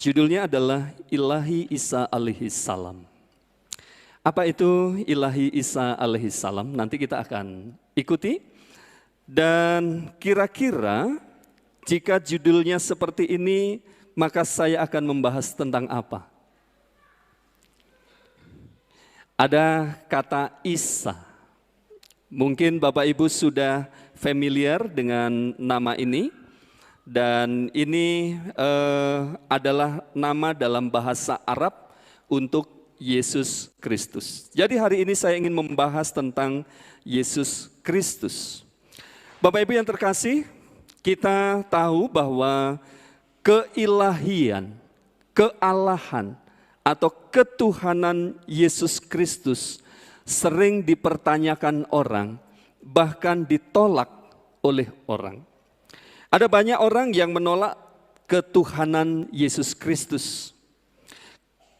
Judulnya adalah Ilahi Isa alaihi salam. Apa itu Ilahi Isa alaihi salam? Nanti kita akan ikuti. Dan kira-kira jika judulnya seperti ini, maka saya akan membahas tentang apa? Ada kata Isa. Mungkin Bapak Ibu sudah familiar dengan nama ini. Dan ini adalah nama dalam bahasa Arab untuk Yesus Kristus. Jadi hari ini saya ingin membahas tentang Yesus Kristus. Bapak Ibu yang terkasih, kita tahu bahwa keilahian, kealahan, atau ketuhanan Yesus Kristus sering dipertanyakan orang, bahkan ditolak oleh orang. Ada banyak orang yang menolak ketuhanan Yesus Kristus.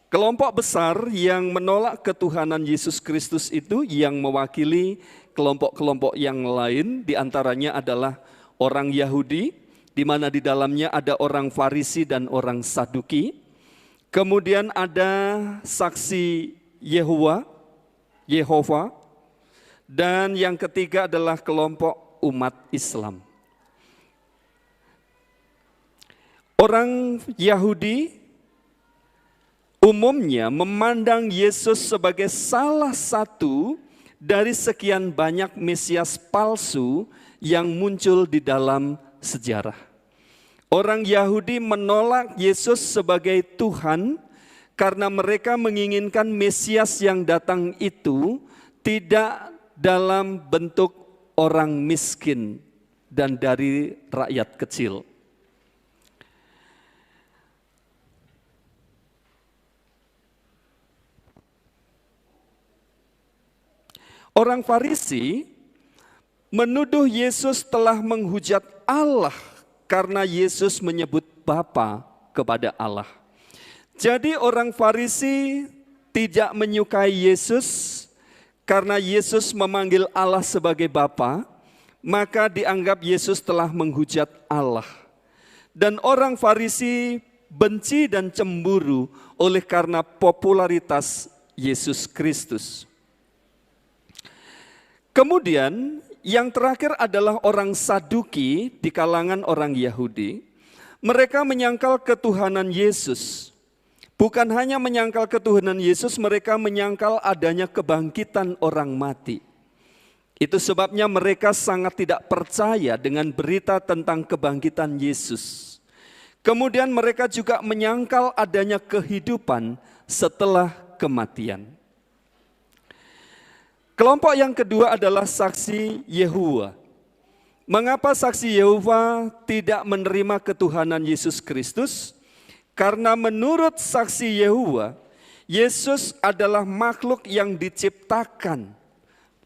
Kelompok besar yang menolak ketuhanan Yesus Kristus itu yang mewakili kelompok-kelompok yang lain, diantaranya adalah orang Yahudi, di mana di dalamnya ada orang Farisi dan orang Saduki. Kemudian ada saksi Yehova, dan yang ketiga adalah kelompok umat Islam. Orang Yahudi umumnya memandang Yesus sebagai salah satu dari sekian banyak Mesias palsu yang muncul di dalam sejarah. Orang Yahudi menolak Yesus sebagai Tuhan karena mereka menginginkan Mesias yang datang itu tidak dalam bentuk orang miskin dan dari rakyat kecil. Orang Farisi menuduh Yesus telah menghujat Allah karena Yesus menyebut Bapa kepada Allah. Jadi orang Farisi tidak menyukai Yesus karena Yesus memanggil Allah sebagai Bapa, maka dianggap Yesus telah menghujat Allah. Dan orang Farisi benci dan cemburu oleh karena popularitas Yesus Kristus. Kemudian yang terakhir adalah orang Saduki di kalangan orang Yahudi. Mereka menyangkal ketuhanan Yesus. Bukan hanya menyangkal ketuhanan Yesus, mereka menyangkal adanya kebangkitan orang mati. Itu sebabnya mereka sangat tidak percaya dengan berita tentang kebangkitan Yesus. Kemudian mereka juga menyangkal adanya kehidupan setelah kematian. Kelompok yang kedua adalah saksi Yehova. Mengapa saksi Yehova tidak menerima ketuhanan Yesus Kristus? Karena menurut saksi Yehova, Yesus adalah makhluk yang diciptakan,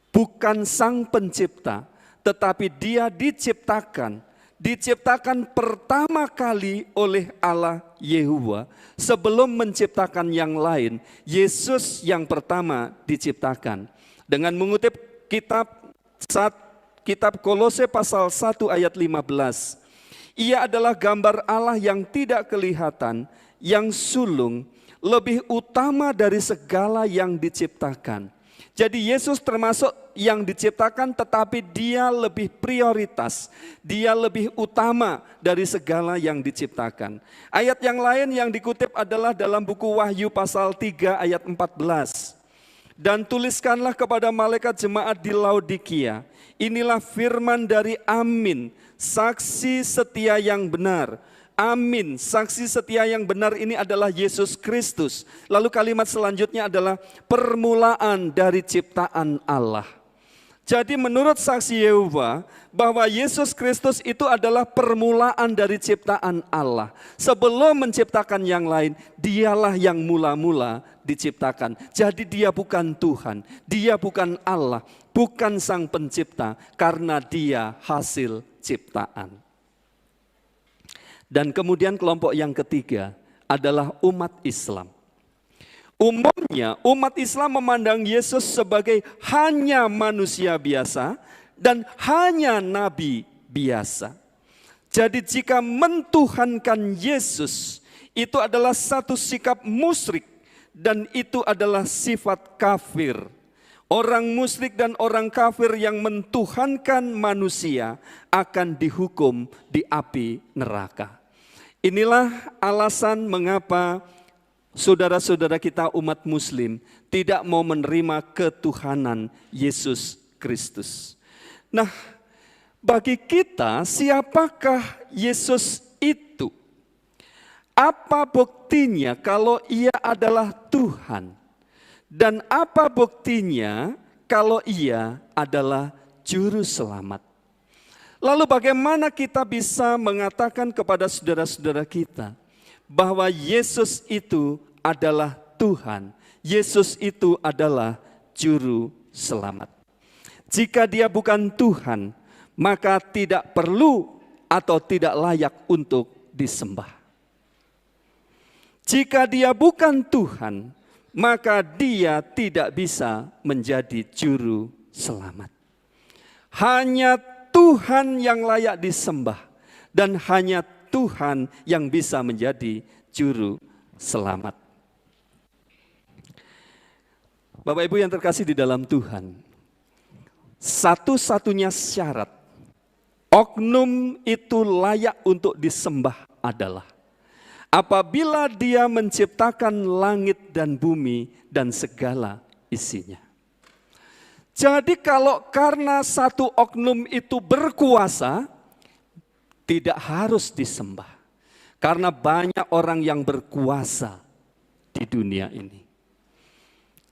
bukan sang pencipta, tetapi dia diciptakan pertama kali oleh Allah Yehova. Sebelum menciptakan yang lain, Yesus yang pertama diciptakan. Dengan mengutip kitab Kolose pasal 1 ayat 15. Ia adalah gambar Allah yang tidak kelihatan, yang sulung, lebih utama dari segala yang diciptakan. Jadi Yesus termasuk yang diciptakan, tetapi dia lebih prioritas. Dia lebih utama dari segala yang diciptakan. Ayat yang lain yang dikutip adalah dalam buku Wahyu pasal 3 ayat 14. Dan tuliskanlah kepada malaikat jemaat di Laodikia, inilah firman dari Amin, saksi setia yang benar. Amin, saksi setia yang benar ini adalah Yesus Kristus. Lalu kalimat selanjutnya adalah permulaan dari ciptaan Allah. Jadi menurut saksi Yehova, bahwa Yesus Kristus itu adalah permulaan dari ciptaan Allah. Sebelum menciptakan yang lain, dialah yang mula-mula diciptakan. Jadi dia bukan Tuhan, dia bukan Allah, bukan sang pencipta, karena dia hasil ciptaan. Dan kemudian kelompok yang ketiga adalah umat Islam. Umumnya umat Islam memandang Yesus sebagai hanya manusia biasa dan hanya nabi biasa. Jadi jika mentuhankan Yesus itu adalah satu sikap musyrik dan itu adalah sifat kafir. Orang musyrik dan orang kafir yang mentuhankan manusia akan dihukum di api neraka. Inilah alasan mengapa saudara-saudara kita umat muslim tidak mau menerima ketuhanan Yesus Kristus. Nah, bagi kita siapakah Yesus itu? Apa buktinya kalau Ia adalah Tuhan? Dan apa buktinya kalau Ia adalah juru selamat? Lalu bagaimana kita bisa mengatakan kepada saudara-saudara kita bahwa Yesus itu adalah Tuhan, Yesus itu adalah juru selamat? Jika Dia bukan Tuhan, maka tidak perlu atau tidak layak untuk disembah. Jika Dia bukan Tuhan, maka Dia tidak bisa menjadi juru selamat. Hanya Tuhan yang layak disembah dan hanya Tuhan yang bisa menjadi juru selamat. Bapak Ibu yang terkasih di dalam Tuhan, satu-satunya syarat oknum itu layak untuk disembah adalah apabila Dia menciptakan langit dan bumi dan segala isinya. Jadi kalau karena satu oknum itu berkuasa, tidak harus disembah. Karena banyak orang yang berkuasa di dunia ini.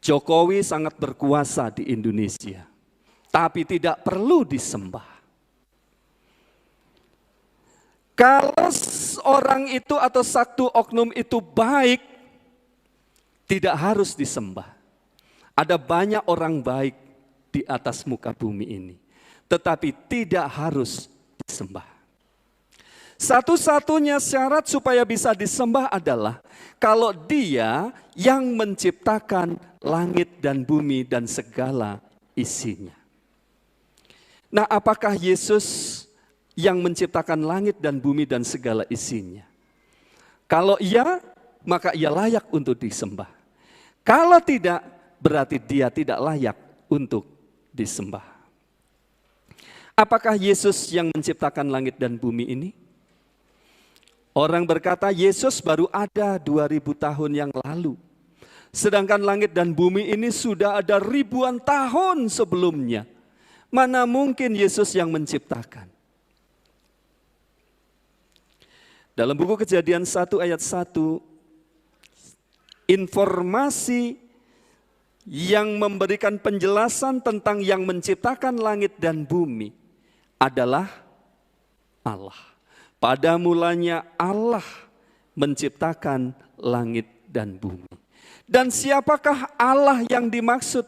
Jokowi sangat berkuasa di Indonesia, tapi tidak perlu disembah. Kalau orang itu atau satu oknum itu baik, tidak harus disembah. Ada banyak orang baik di atas muka bumi ini, tetapi tidak harus disembah. Satu-satunya syarat supaya bisa disembah adalah kalau Dia yang menciptakan langit dan bumi dan segala isinya. Nah, apakah Yesus yang menciptakan langit dan bumi dan segala isinya? Kalau iya, maka Ia layak untuk disembah. Kalau tidak, berarti Dia tidak layak untuk disembah. Apakah Yesus yang menciptakan langit dan bumi ini? Orang berkata Yesus baru ada 2000 tahun yang lalu. Sedangkan langit dan bumi ini sudah ada ribuan tahun sebelumnya. Mana mungkin Yesus yang menciptakan? Dalam buku Kejadian 1 ayat 1, informasi yang memberikan penjelasan tentang yang menciptakan langit dan bumi adalah Allah. Pada mulanya Allah menciptakan langit dan bumi. Dan siapakah Allah yang dimaksud?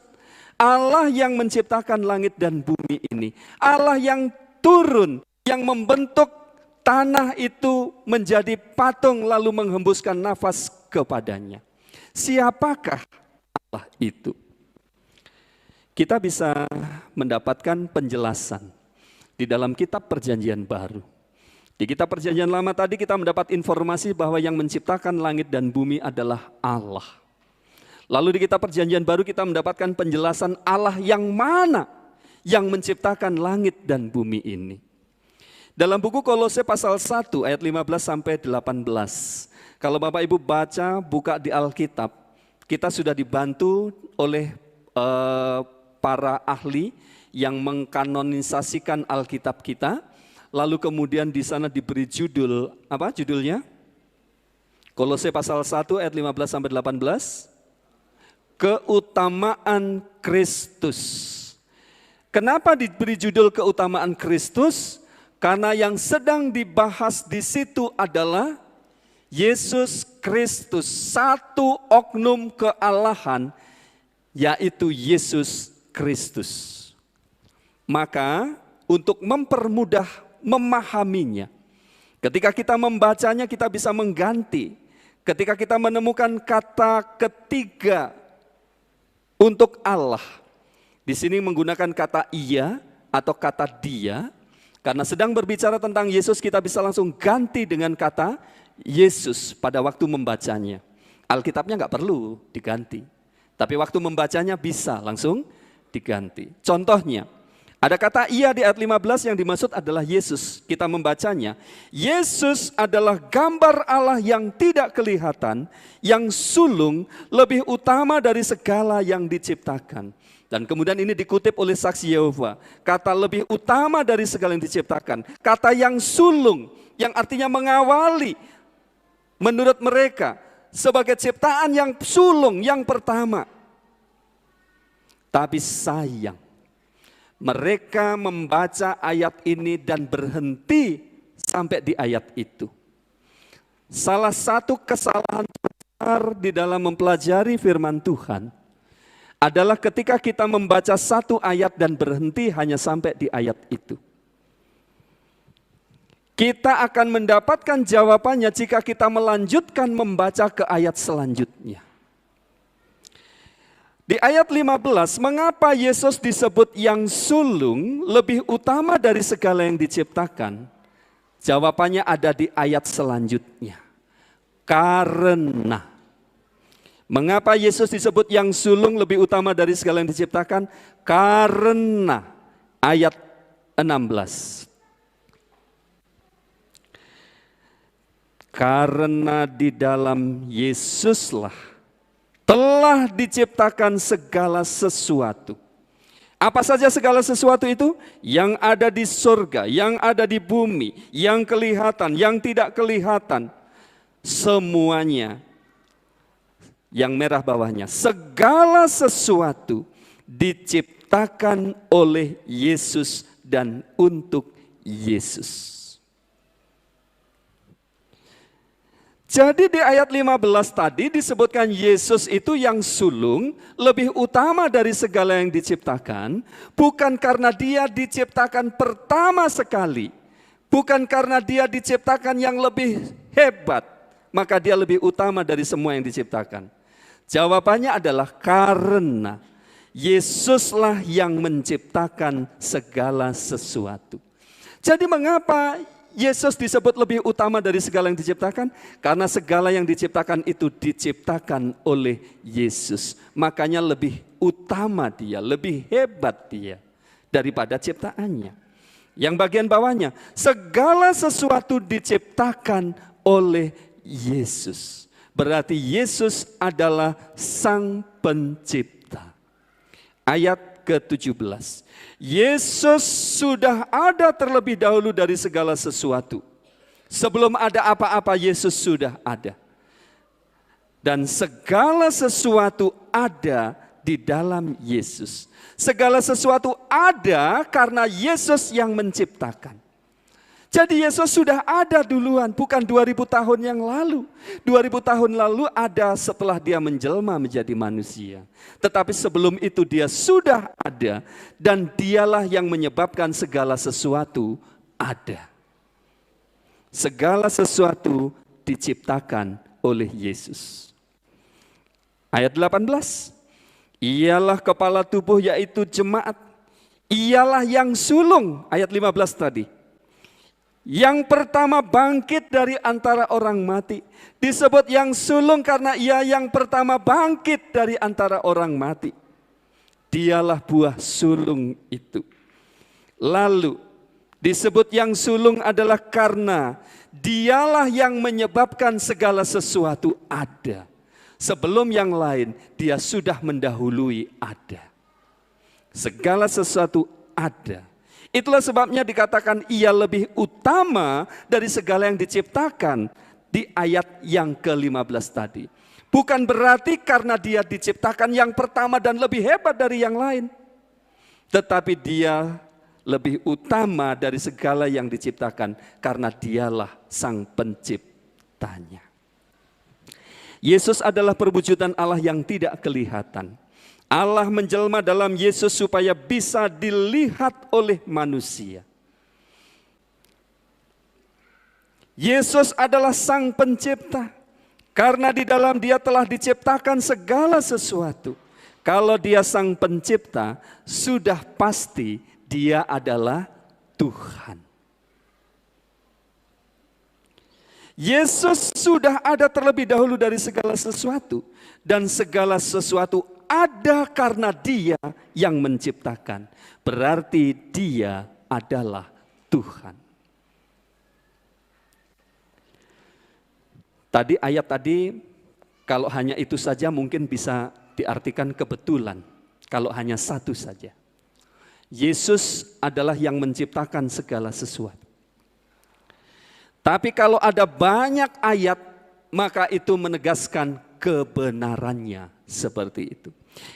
Allah yang menciptakan langit dan bumi ini. Allah yang turun, yang membentuk tanah itu menjadi patung lalu menghembuskan nafas kepadanya. Siapakah Allah itu? Kita bisa mendapatkan penjelasan di dalam kitab Perjanjian Baru. Di kitab Perjanjian Lama tadi kita mendapat informasi bahwa yang menciptakan langit dan bumi adalah Allah. Lalu di kitab Perjanjian Baru kita mendapatkan penjelasan Allah yang mana yang menciptakan langit dan bumi ini. Dalam buku Kolose pasal 1 ayat 15 sampai 18. Kalau Bapak Ibu buka di Alkitab, kita sudah dibantu oleh para ahli yang mengkanonisasikan Alkitab kita. Lalu kemudian di sana diberi judul, apa judulnya? Kolose pasal 1 ayat 15 sampai 18. Keutamaan Kristus. Kenapa diberi judul keutamaan Kristus? Karena yang sedang dibahas di situ adalah Yesus Kristus, satu oknum kealahan, yaitu Yesus Kristus. Maka untuk mempermudah memahaminya, ketika kita membacanya kita bisa mengganti. Ketika kita menemukan kata ketiga untuk Allah, di sini menggunakan kata ia atau kata dia. Karena sedang berbicara tentang Yesus, kita bisa langsung ganti dengan kata Yesus pada waktu membacanya. Alkitabnya nggak perlu diganti, tapi waktu membacanya bisa langsung diganti. Contohnya, ada kata ia di ayat 15 yang dimaksud adalah Yesus. Kita membacanya, Yesus adalah gambar Allah yang tidak kelihatan, yang sulung, lebih utama dari segala yang diciptakan. Dan kemudian ini dikutip oleh saksi Yehova. Kata lebih utama dari segala yang diciptakan. Kata yang sulung, yang artinya mengawali. Menurut mereka, sebagai ciptaan yang sulung, yang pertama. Tapi sayang, mereka membaca ayat ini dan berhenti sampai di ayat itu. Salah satu kesalahan besar di dalam mempelajari firman Tuhan adalah ketika kita membaca satu ayat dan berhenti hanya sampai di ayat itu. Kita akan mendapatkan jawabannya jika kita melanjutkan membaca ke ayat selanjutnya. Di ayat 15, mengapa Yesus disebut yang sulung lebih utama dari segala yang diciptakan? Jawabannya ada di ayat selanjutnya. Karena. Mengapa Yesus disebut yang sulung lebih utama dari segala yang diciptakan? Karena. Ayat 16. Karena di dalam Yesuslah telah diciptakan segala sesuatu. Apa saja segala sesuatu itu? Yang ada di surga, yang ada di bumi, yang kelihatan, yang tidak kelihatan. Semuanya. Yang merah bawahnya. Segala sesuatu diciptakan oleh Yesus dan untuk Yesus. Jadi di ayat 15 tadi disebutkan Yesus itu yang sulung, lebih utama dari segala yang diciptakan, bukan karena dia diciptakan pertama sekali, bukan karena dia diciptakan yang lebih hebat, maka dia lebih utama dari semua yang diciptakan. Jawabannya adalah karena Yesuslah yang menciptakan segala sesuatu. Jadi mengapa Yesus disebut lebih utama dari segala yang diciptakan? Karena segala yang diciptakan itu diciptakan oleh Yesus. Makanya lebih utama dia, lebih hebat dia daripada ciptaannya. Yang bagian bawahnya, segala sesuatu diciptakan oleh Yesus. Berarti Yesus adalah Sang Pencipta. Ayat ke-17. Yesus sudah ada terlebih dahulu dari segala sesuatu. Sebelum ada apa-apa, Yesus sudah ada. Dan segala sesuatu ada di dalam Yesus. Segala sesuatu ada karena Yesus yang menciptakan. Jadi Yesus sudah ada duluan, bukan 2000 tahun yang lalu. 2000 tahun lalu ada setelah dia menjelma menjadi manusia. Tetapi sebelum itu dia sudah ada dan dialah yang menyebabkan segala sesuatu ada. Segala sesuatu diciptakan oleh Yesus. Ayat 18. Ialah kepala tubuh yaitu jemaat. Ialah yang sulung, ayat 15 tadi. Yang pertama bangkit dari antara orang mati. Disebut yang sulung karena ia yang pertama bangkit dari antara orang mati. Dialah buah sulung itu. Lalu disebut yang sulung adalah karena dialah yang menyebabkan segala sesuatu ada. Sebelum yang lain dia sudah mendahului ada. Segala sesuatu ada. Itulah sebabnya dikatakan ia lebih utama dari segala yang diciptakan di ayat yang ke-15 tadi. Bukan berarti karena dia diciptakan yang pertama dan lebih hebat dari yang lain. Tetapi dia lebih utama dari segala yang diciptakan karena dialah Sang Penciptanya. Yesus adalah perwujudan Allah yang tidak kelihatan. Allah menjelma dalam Yesus supaya bisa dilihat oleh manusia. Yesus adalah Sang Pencipta. Karena di dalam Dia telah diciptakan segala sesuatu. Kalau Dia Sang Pencipta, sudah pasti Dia adalah Tuhan. Yesus sudah ada terlebih dahulu dari segala sesuatu, dan segala sesuatu ada karena Dia yang menciptakan. Berarti Dia adalah Tuhan. Ayat tadi kalau hanya itu saja mungkin bisa diartikan kebetulan. Kalau hanya satu saja. Yesus adalah yang menciptakan segala sesuatu. Tapi kalau ada banyak ayat, maka itu menegaskan kebenarannya seperti itu.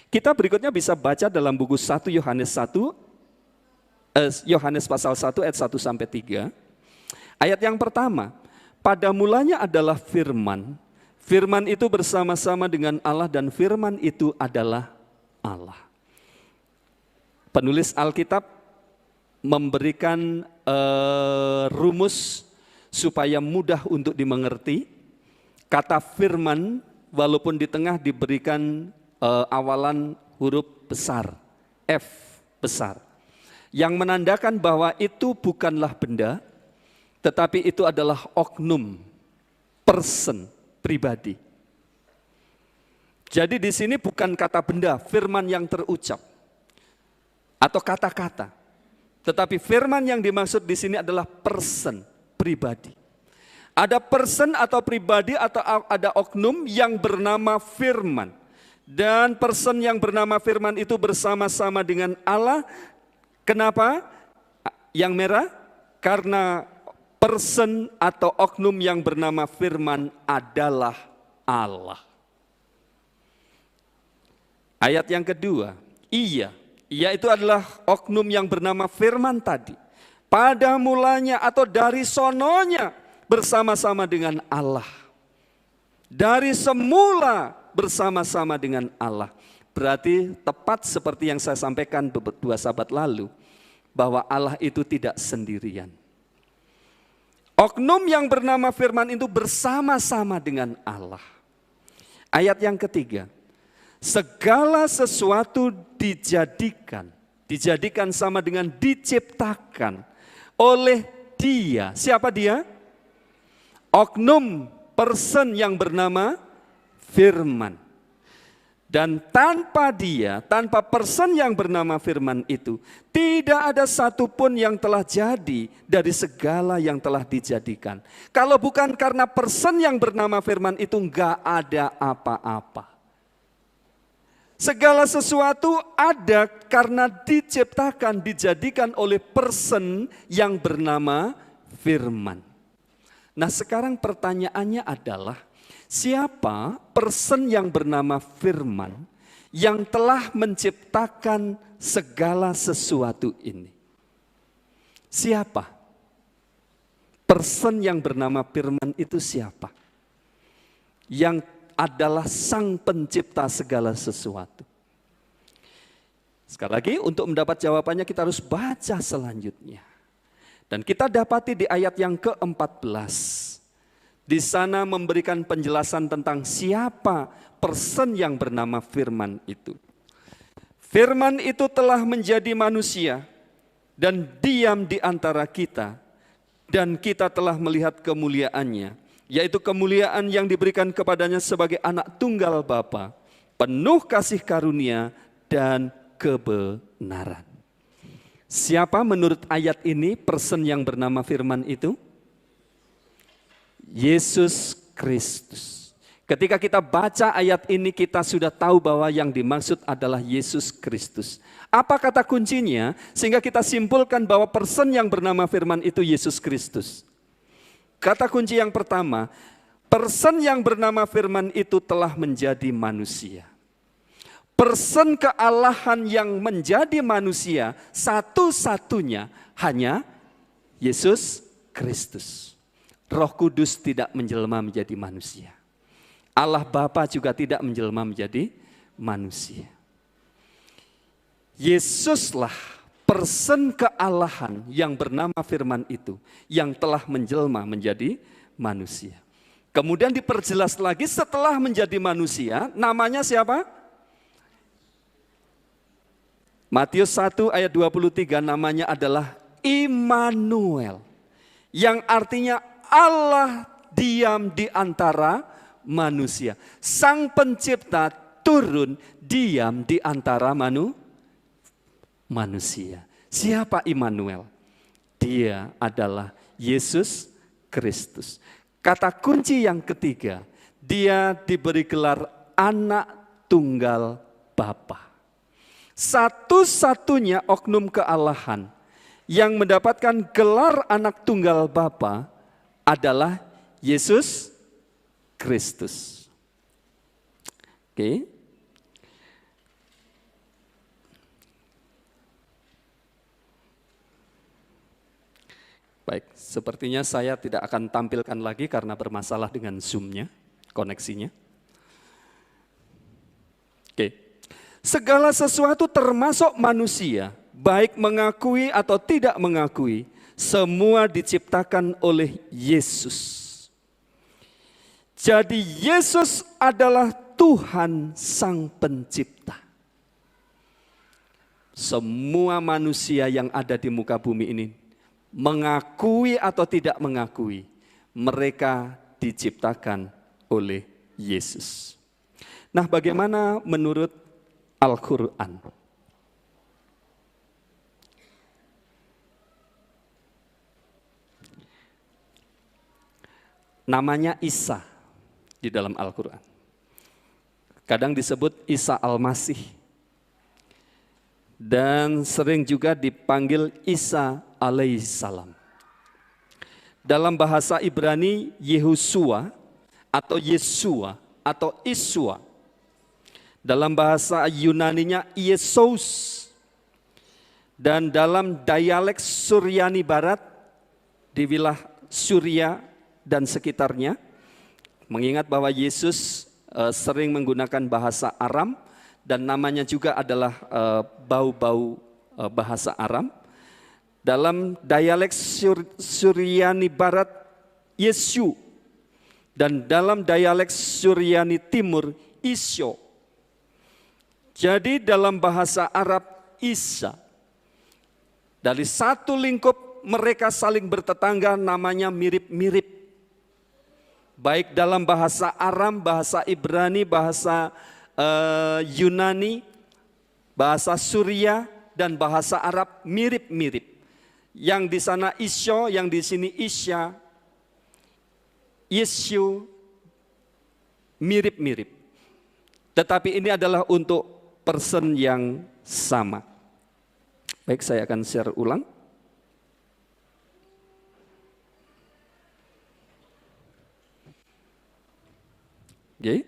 Kita berikutnya bisa baca dalam buku 1 Yohanes 1, Yohanes pasal 1 ayat 1 sampai 3. Ayat yang pertama, pada mulanya adalah firman. Firman itu bersama-sama dengan Allah dan firman itu adalah Allah. Penulis Alkitab memberikan rumus supaya mudah untuk dimengerti. Kata firman walaupun di tengah diberikan awalan huruf besar, F besar. Yang menandakan bahwa itu bukanlah benda, tetapi itu adalah oknum, person, pribadi. Jadi di sini bukan kata benda, firman yang terucap atau kata-kata. Tetapi firman yang dimaksud di sini adalah person, pribadi. Ada person atau pribadi atau ada oknum yang bernama firman. Dan person yang bernama firman itu bersama-sama dengan Allah. Kenapa? Yang merah? Karena person atau oknum yang bernama firman adalah Allah. Ayat yang kedua, Ia itu adalah oknum yang bernama firman tadi. Pada mulanya atau dari sononya bersama-sama dengan Allah. Dari semula bersama-sama dengan Allah. Berarti tepat seperti yang saya sampaikan dua sahabat lalu, bahwa Allah itu tidak sendirian. Oknum yang bernama firman itu bersama-sama dengan Allah. Ayat yang ketiga, segala sesuatu dijadikan sama dengan diciptakan oleh Dia. Siapa Dia? Oknum, person yang bernama firman. Dan tanpa Dia, tanpa person yang bernama firman itu, tidak ada satupun yang telah jadi dari segala yang telah dijadikan. Kalau bukan karena person yang bernama firman itu, enggak ada apa-apa. Segala sesuatu ada karena diciptakan, dijadikan oleh person yang bernama firman. Nah sekarang pertanyaannya adalah, siapa person yang bernama firman yang telah menciptakan segala sesuatu ini? Siapa? Person yang bernama firman itu siapa? Yang adalah sang pencipta segala sesuatu. Sekali lagi untuk mendapat jawabannya kita harus baca selanjutnya. Dan kita dapati di ayat yang ke-14. Di sana memberikan penjelasan tentang siapa person yang bernama firman itu. Firman itu telah menjadi manusia dan diam di antara kita. Dan kita telah melihat kemuliaannya, yaitu kemuliaan yang diberikan kepadanya sebagai anak tunggal Bapa, penuh kasih karunia dan kebenaran. Siapa menurut ayat ini person yang bernama firman itu? Yesus Kristus. Ketika kita baca ayat ini kita sudah tahu bahwa yang dimaksud adalah Yesus Kristus. Apa kata kuncinya sehingga kita simpulkan bahwa person yang bernama firman itu Yesus Kristus? Kata kunci yang pertama, person yang bernama firman itu telah menjadi manusia. Person kealahan yang menjadi manusia satu-satunya hanya Yesus Kristus. Roh Kudus tidak menjelma menjadi manusia. Allah Bapa juga tidak menjelma menjadi manusia. Yesuslah person kealahan yang bernama firman itu yang telah menjelma menjadi manusia. Kemudian diperjelas lagi setelah menjadi manusia, namanya siapa? Matius 1 ayat 23 namanya adalah Immanuel. Yang artinya Allah diam di antara manusia. Sang pencipta turun diam di antara manusia. Siapa Immanuel? Dia adalah Yesus Kristus. Kata kunci yang ketiga, dia diberi gelar anak tunggal Bapa. Satu-satunya oknum kealahan yang mendapatkan gelar anak tunggal Bapa adalah Yesus Kristus. Oke. Baik, sepertinya saya tidak akan tampilkan lagi karena bermasalah dengan Zoom-nya, koneksinya. Oke. Segala sesuatu termasuk manusia, baik mengakui atau tidak mengakui, semua diciptakan oleh Yesus. Jadi Yesus adalah Tuhan Sang Pencipta. Semua manusia yang ada di muka bumi ini, mengakui atau tidak mengakui, mereka diciptakan oleh Yesus. Nah, bagaimana menurut Al-Quran? Namanya Isa di dalam Al-Quran. Kadang disebut Isa Al-Masih. Dan sering juga dipanggil Isa alaihissalam. Dalam bahasa Ibrani, Yehosua atau Yesua atau Iswa. Dalam bahasa Yunaninya Yesus. Dan dalam dialek Suryani Barat di wilayah Surya dan sekitarnya, mengingat bahwa Yesus sering menggunakan bahasa Aram dan namanya juga adalah bau-bau bahasa Aram. Dalam dialek Suryani Barat, Yesu. Dan dalam dialek Suryani Timur, Isyo. Jadi dalam bahasa Arab, Isa. Dari satu lingkup mereka saling bertetangga, namanya mirip-mirip. Baik dalam bahasa Aram, bahasa Ibrani, bahasa Yunani, bahasa Surya, dan bahasa Arab mirip-mirip. Yang di sana Isyo, yang di sini Isya, Yesu, mirip-mirip. Tetapi ini adalah untuk person yang sama. Baik, saya akan share ulang. Oke.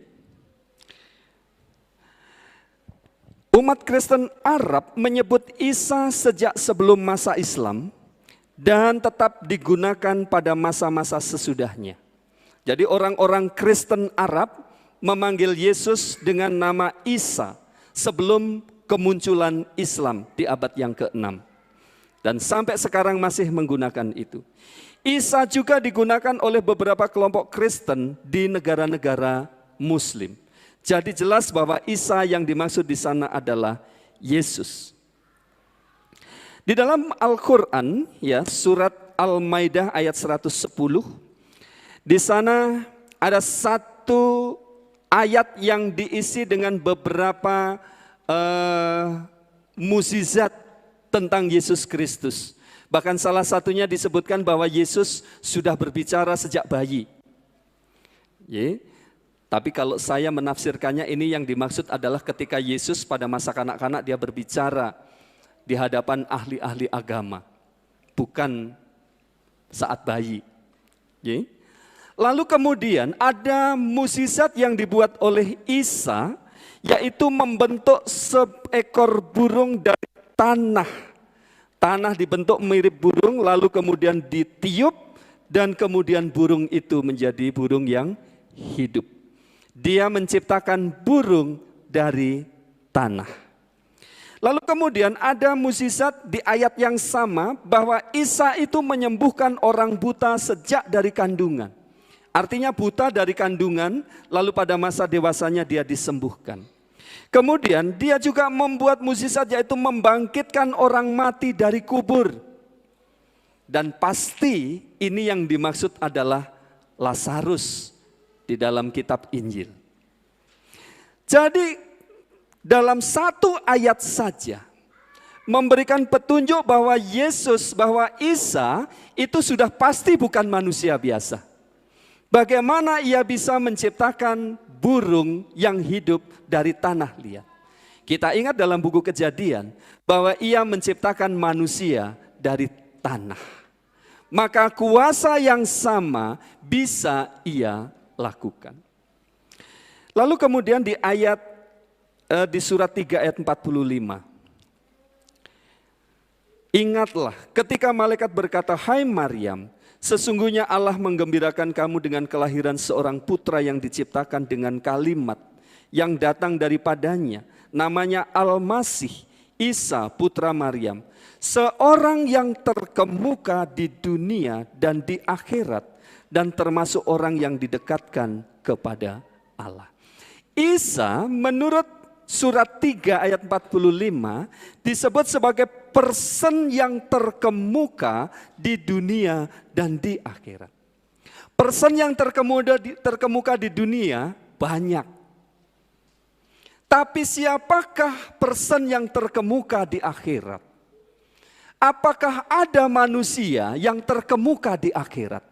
Umat Kristen Arab menyebut Isa sejak sebelum masa Islam dan tetap digunakan pada masa-masa sesudahnya. Jadi orang-orang Kristen Arab memanggil Yesus dengan nama Isa sebelum kemunculan Islam di abad yang ke-6. Dan sampai sekarang masih menggunakan itu. Isa juga digunakan oleh beberapa kelompok Kristen di negara-negara Muslim. Jadi jelas bahwa Isa yang dimaksud di sana adalah Yesus. Di dalam Al-Quran, ya, surat Al-Maidah ayat 110, di sana ada satu ayat yang diisi dengan beberapa mukjizat tentang Yesus Kristus. Bahkan salah satunya disebutkan bahwa Yesus sudah berbicara sejak bayi. Tapi kalau saya menafsirkannya, ini yang dimaksud adalah ketika Yesus pada masa kanak-kanak dia berbicara di hadapan ahli-ahli agama, bukan saat bayi. Lalu kemudian ada mukjizat yang dibuat oleh Isa, yaitu membentuk seekor burung dari tanah. Tanah dibentuk mirip burung, lalu kemudian ditiup, dan kemudian burung itu menjadi burung yang hidup. Dia menciptakan burung dari tanah. Lalu kemudian ada mukjizat di ayat yang sama, bahwa Isa itu menyembuhkan orang buta sejak dari kandungan. Artinya buta dari kandungan, lalu pada masa dewasanya dia disembuhkan. Kemudian dia juga membuat mukjizat, yaitu membangkitkan orang mati dari kubur. Dan pasti ini yang dimaksud adalah Lazarus di dalam kitab Injil. Jadi dalam satu ayat saja memberikan petunjuk bahwa bahwa Isa itu sudah pasti bukan manusia biasa. Bagaimana ia bisa menciptakan burung yang hidup dari tanah liat? Kita ingat dalam buku Kejadian bahwa ia menciptakan manusia dari tanah. Maka kuasa yang sama bisa ia lakukan. Lalu kemudian di surat 3 ayat 45. Ingatlah ketika malaikat berkata, "Hai Maryam, sesungguhnya Allah menggembirakan kamu dengan kelahiran seorang putra yang diciptakan dengan kalimat yang datang daripadanya. Namanya Al-Masih, Isa putra Maryam. Seorang yang terkemuka di dunia dan di akhirat, dan termasuk orang yang didekatkan kepada Allah." Isa menurut surat 3 ayat 45 disebut sebagai person yang terkemuka di dunia dan di akhirat. Person yang terkemuka di dunia banyak. Tapi siapakah person yang terkemuka di akhirat? Apakah ada manusia yang terkemuka di akhirat?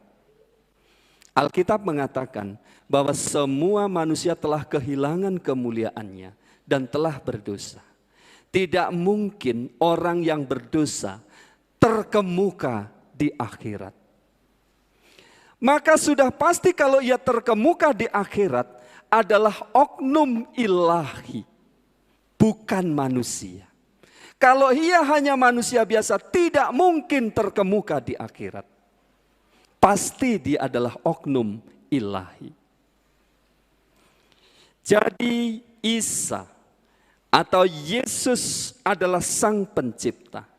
Alkitab mengatakan bahwa semua manusia telah kehilangan kemuliaannya dan telah berdosa. Tidak mungkin orang yang berdosa terkemuka di akhirat. Maka sudah pasti kalau ia terkemuka di akhirat adalah oknum ilahi, bukan manusia. Kalau ia hanya manusia biasa, tidak mungkin terkemuka di akhirat. Pasti dia adalah oknum ilahi. Jadi Isa atau Yesus adalah Sang Pencipta.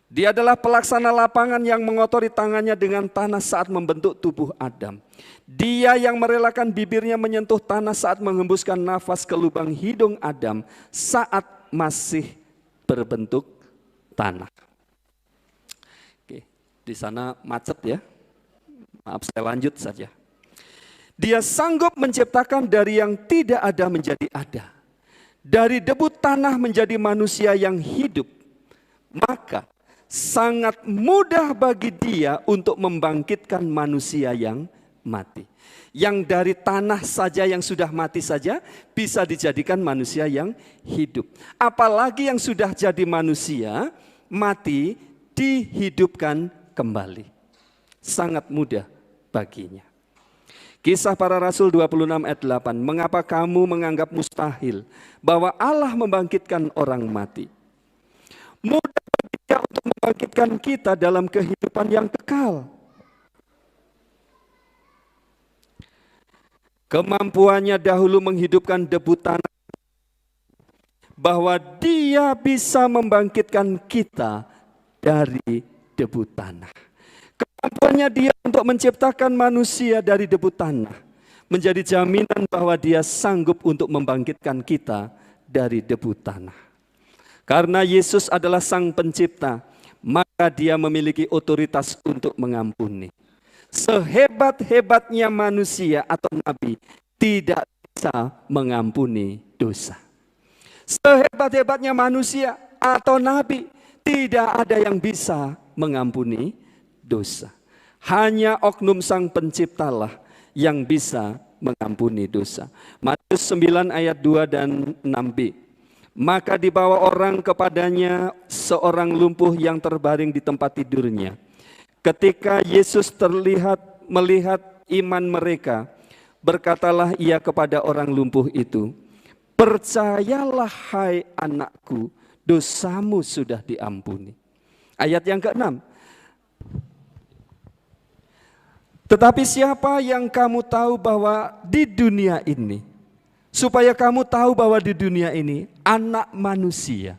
Dia adalah pelaksana lapangan yang mengotori tangannya dengan tanah saat membentuk tubuh Adam. Dia yang merelakan bibirnya menyentuh tanah saat menghembuskan nafas ke lubang hidung Adam saat masih berbentuk tanah. Oke, di sana macet ya. Maaf, saya lanjut saja. Dia sanggup menciptakan dari yang tidak ada menjadi ada. Dari debu tanah menjadi manusia yang hidup. Maka sangat mudah bagi dia untuk membangkitkan manusia yang mati. Yang dari tanah saja yang sudah mati saja bisa dijadikan manusia yang hidup. Apalagi yang sudah jadi manusia, mati, dihidupkan kembali. Sangat mudah baginya. Kisah Para Rasul 26 ayat 8. Mengapa kamu menganggap mustahil bahwa Allah membangkitkan orang mati? Mudah bagi Dia untuk membangkitkan kita dalam kehidupan yang kekal. Kemampuannya dahulu menghidupkan debu tanah, bahwa Dia bisa membangkitkan kita dari debu tanah. Kemampuannya Dia untuk menciptakan manusia dari debu tanah menjadi jaminan bahwa Dia sanggup untuk membangkitkan kita dari debu tanah. Karena Yesus adalah Sang Pencipta, maka Dia memiliki otoritas untuk mengampuni. Sehebat-hebatnya manusia atau nabi tidak bisa mengampuni dosa. Sehebat-hebatnya manusia atau nabi tidak ada yang bisa mengampuni dosa. Hanya oknum Sang Penciptalah yang bisa mengampuni dosa. Matius 9 ayat 2 dan 6b. Maka dibawa orang kepadanya seorang lumpuh yang terbaring di tempat tidurnya. Ketika Yesus melihat iman mereka, berkatalah Ia kepada orang lumpuh itu, "Percayalah hai anakku, dosamu sudah diampuni." Ayat yang ke-6. Tetapi siapa yang kamu tahu bahwa di dunia ini, supaya kamu tahu bahwa di dunia ini anak manusia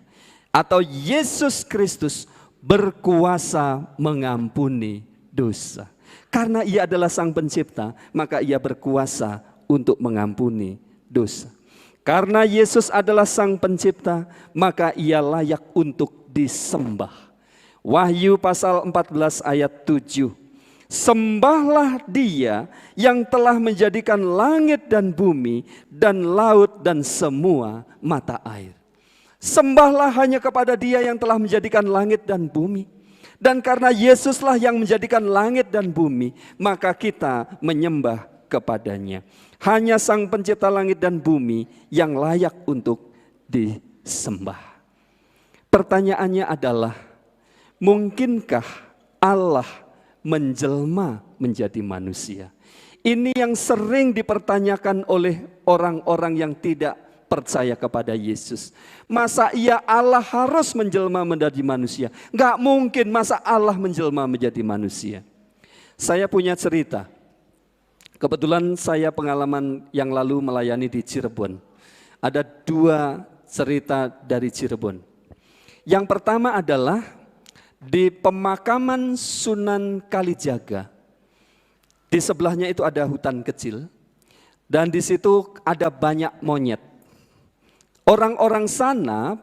atau Yesus Kristus berkuasa mengampuni dosa. Karena Ia adalah Sang Pencipta, maka Ia berkuasa untuk mengampuni dosa. Karena Yesus adalah Sang Pencipta, maka Ia layak untuk disembah. Wahyu pasal 14 ayat 7. Sembahlah Dia yang telah menjadikan langit dan bumi dan laut dan semua mata air. Sembahlah hanya kepada Dia yang telah menjadikan langit dan bumi. Dan karena Yesuslah yang menjadikan langit dan bumi, maka kita menyembah kepadanya. Hanya Sang Pencipta langit dan bumi yang layak untuk disembah. Pertanyaannya adalah, mungkinkah Allah menjelma menjadi manusia? Ini yang sering dipertanyakan oleh orang-orang yang tidak percaya kepada Yesus. Masa iya Allah harus menjelma menjadi manusia? Enggak mungkin, masa Allah menjelma menjadi manusia? Saya punya cerita. Kebetulan saya pengalaman yang lalu melayani di Cirebon. Ada 2 cerita dari Cirebon. Yang pertama adalah di pemakaman Sunan Kalijaga. Di sebelahnya itu ada hutan kecil dan di situ ada banyak monyet. Orang-orang sana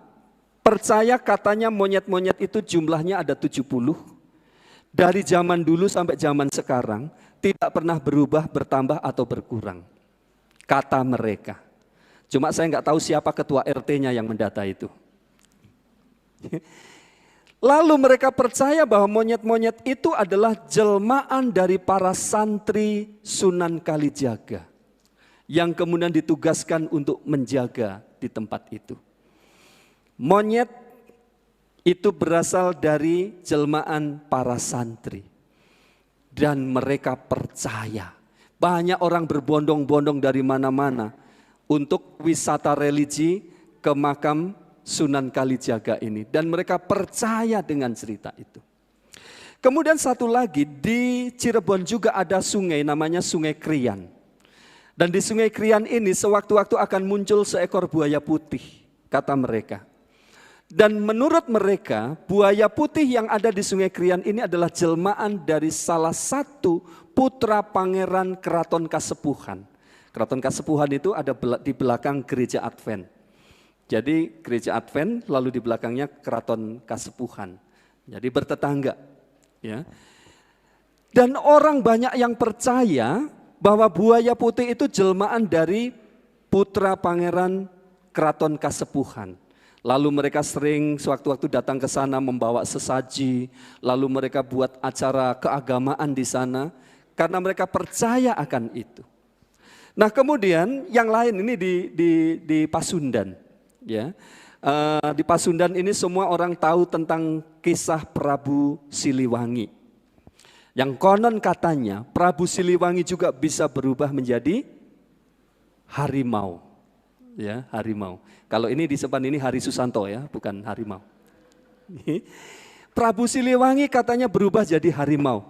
percaya katanya monyet-monyet itu jumlahnya ada 70. Dari zaman dulu sampai zaman sekarang tidak pernah berubah, bertambah atau berkurang. Kata mereka. Cuma saya nggak tahu siapa ketua RT-nya yang mendata itu. Lalu mereka percaya bahwa monyet-monyet itu adalah jelmaan dari para santri Sunan Kalijaga yang kemudian ditugaskan untuk menjaga di tempat itu. Monyet itu berasal dari jelmaan para santri dan mereka percaya. Banyak orang berbondong-bondong dari mana-mana untuk wisata religi ke makam Sunan Kalijaga ini, dan mereka percaya dengan cerita itu. Kemudian satu lagi di Cirebon juga ada sungai namanya Sungai Krian. Dan di Sungai Krian ini sewaktu-waktu akan muncul seekor buaya putih, kata mereka. Dan menurut mereka buaya putih yang ada di Sungai Krian ini adalah jelmaan dari salah satu putra pangeran Keraton Kasepuhan. Keraton Kasepuhan itu ada di belakang gereja Advent. Jadi gereja Advent lalu di belakangnya Keraton Kasepuhan. Jadi bertetangga. Ya. Dan orang banyak yang percaya bahwa buaya putih itu jelmaan dari putra pangeran Keraton Kasepuhan. Lalu mereka sering sewaktu-waktu datang ke sana membawa sesaji, lalu mereka buat acara keagamaan di sana karena mereka percaya akan itu. Nah kemudian yang lain ini di Pasundan, ya. Di Pasundan ini semua orang tahu tentang kisah Prabu Siliwangi. Yang konon katanya Prabu Siliwangi juga bisa berubah menjadi harimau. Ya, harimau. Kalau ini di depan ini Hari Susanto ya, bukan harimau. Prabu Siliwangi katanya berubah jadi harimau.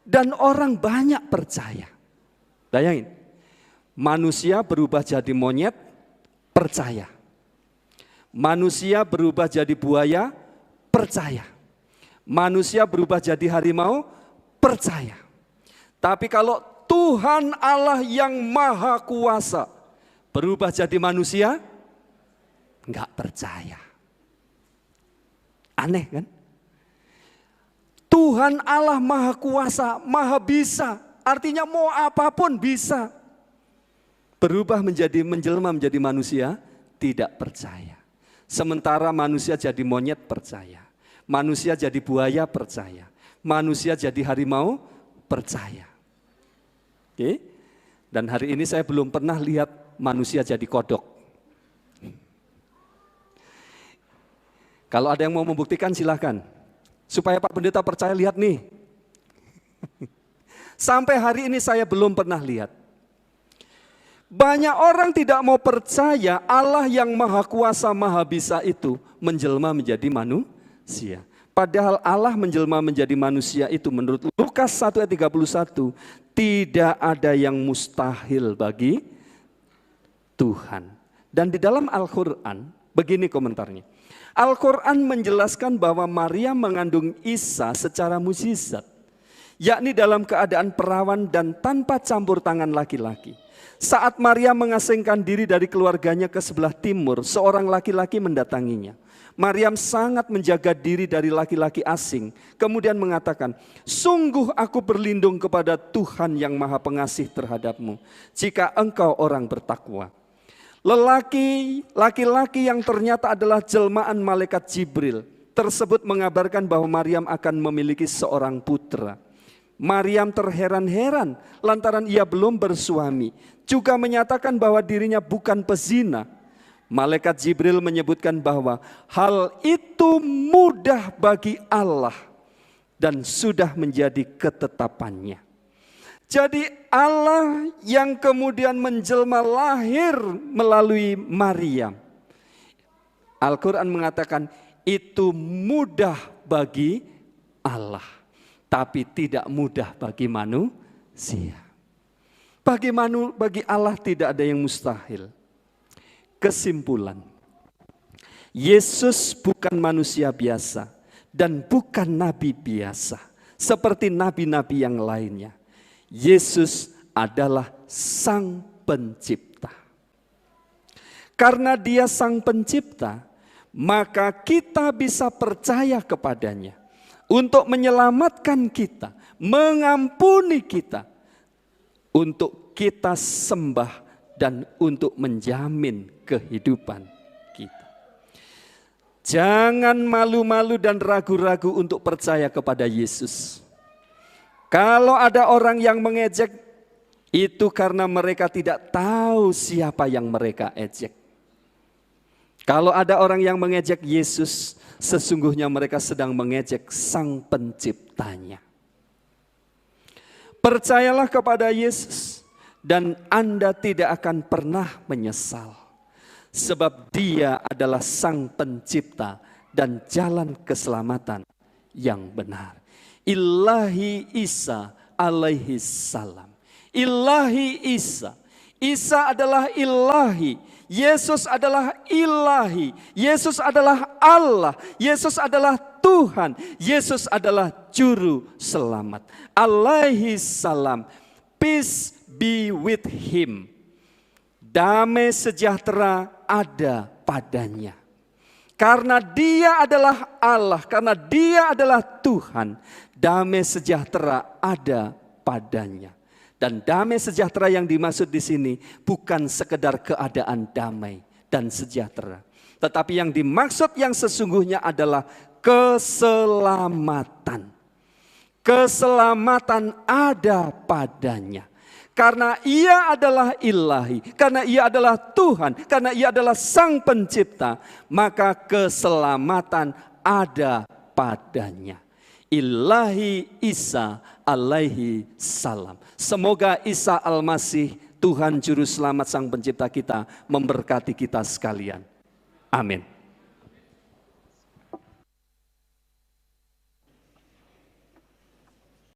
Dan orang banyak percaya. Bayangin, manusia berubah jadi monyet, percaya. Manusia berubah jadi buaya, percaya. Manusia berubah jadi harimau, percaya. Tapi kalau Tuhan Allah yang Maha Kuasa berubah jadi manusia, enggak percaya. Aneh kan? Tuhan Allah Maha Kuasa, Maha Bisa, artinya mau apapun bisa. Berubah menjelma menjadi manusia, tidak percaya. Sementara manusia jadi monyet, percaya. Manusia jadi buaya, percaya. Manusia jadi harimau, percaya. Oke? Dan hari ini saya belum pernah lihat manusia jadi kodok. Kalau ada yang mau membuktikan silahkan. Supaya Pak Pendeta percaya, lihat nih. Sampai hari ini saya belum pernah lihat. Banyak orang tidak mau percaya Allah yang Maha Kuasa, Maha Bisa itu menjelma menjadi manusia. Padahal Allah menjelma menjadi manusia itu menurut Lukas 1 ayat 31, tidak ada yang mustahil bagi Tuhan. Dan di dalam Al-Quran, begini komentarnya. Al-Quran menjelaskan bahwa Maria mengandung Isa secara mukjizat, yakni dalam keadaan perawan dan tanpa campur tangan laki-laki. Saat Maria mengasingkan diri dari keluarganya ke sebelah timur, seorang laki-laki mendatanginya. Maryam sangat menjaga diri dari laki-laki asing, kemudian mengatakan, "Sungguh aku berlindung kepada Tuhan yang Maha Pengasih terhadapmu, jika engkau orang bertakwa." Laki-laki yang ternyata adalah jelmaan malaikat Jibril tersebut mengabarkan bahwa Maryam akan memiliki seorang putra. Maryam terheran-heran lantaran ia belum bersuami, juga menyatakan bahwa dirinya bukan pezina. Malaikat Jibril menyebutkan bahwa hal itu mudah bagi Allah dan sudah menjadi ketetapannya. Jadi Allah yang kemudian menjelma lahir melalui Maryam. Al-Quran mengatakan itu mudah bagi Allah, tapi tidak mudah bagi manusia. Bagi Allah tidak ada yang mustahil. Kesimpulan, Yesus bukan manusia biasa dan bukan nabi biasa seperti nabi-nabi yang lainnya. Yesus adalah Sang Pencipta. Karena Dia Sang Pencipta, maka kita bisa percaya kepadanya untuk menyelamatkan kita, mengampuni kita, untuk kita sembah dan untuk menjamin kehidupan kita. Jangan malu-malu dan ragu-ragu untuk percaya kepada Yesus. Kalau ada orang yang mengejek, itu karena mereka tidak tahu siapa yang mereka ejek. Kalau ada orang yang mengejek Yesus, sesungguhnya mereka sedang mengejek Sang Penciptanya. Percayalah kepada Yesus dan Anda tidak akan pernah menyesal. Sebab Dia adalah Sang Pencipta dan jalan keselamatan yang benar. Ilahi Isa alaihi salam. Ilahi Isa. Isa adalah ilahi. Yesus adalah ilahi. Yesus adalah Allah. Yesus adalah Tuhan. Yesus adalah juru selamat. Alaihi salam. Peace be with him. Damai sejahtera ada padanya. Karena Dia adalah Allah, karena Dia adalah Tuhan, damai sejahtera ada padanya. Dan damai sejahtera yang dimaksud di sini bukan sekedar keadaan damai dan sejahtera, tetapi yang dimaksud yang sesungguhnya adalah keselamatan. Keselamatan ada padanya. Karena Ia adalah ilahi, karena Ia adalah Tuhan, karena Ia adalah Sang Pencipta, maka keselamatan ada padanya. Ilahi Isa alaihi salam. Semoga Isa Al-Masih, Tuhan Juru Selamat Sang Pencipta kita, memberkati kita sekalian. Amin.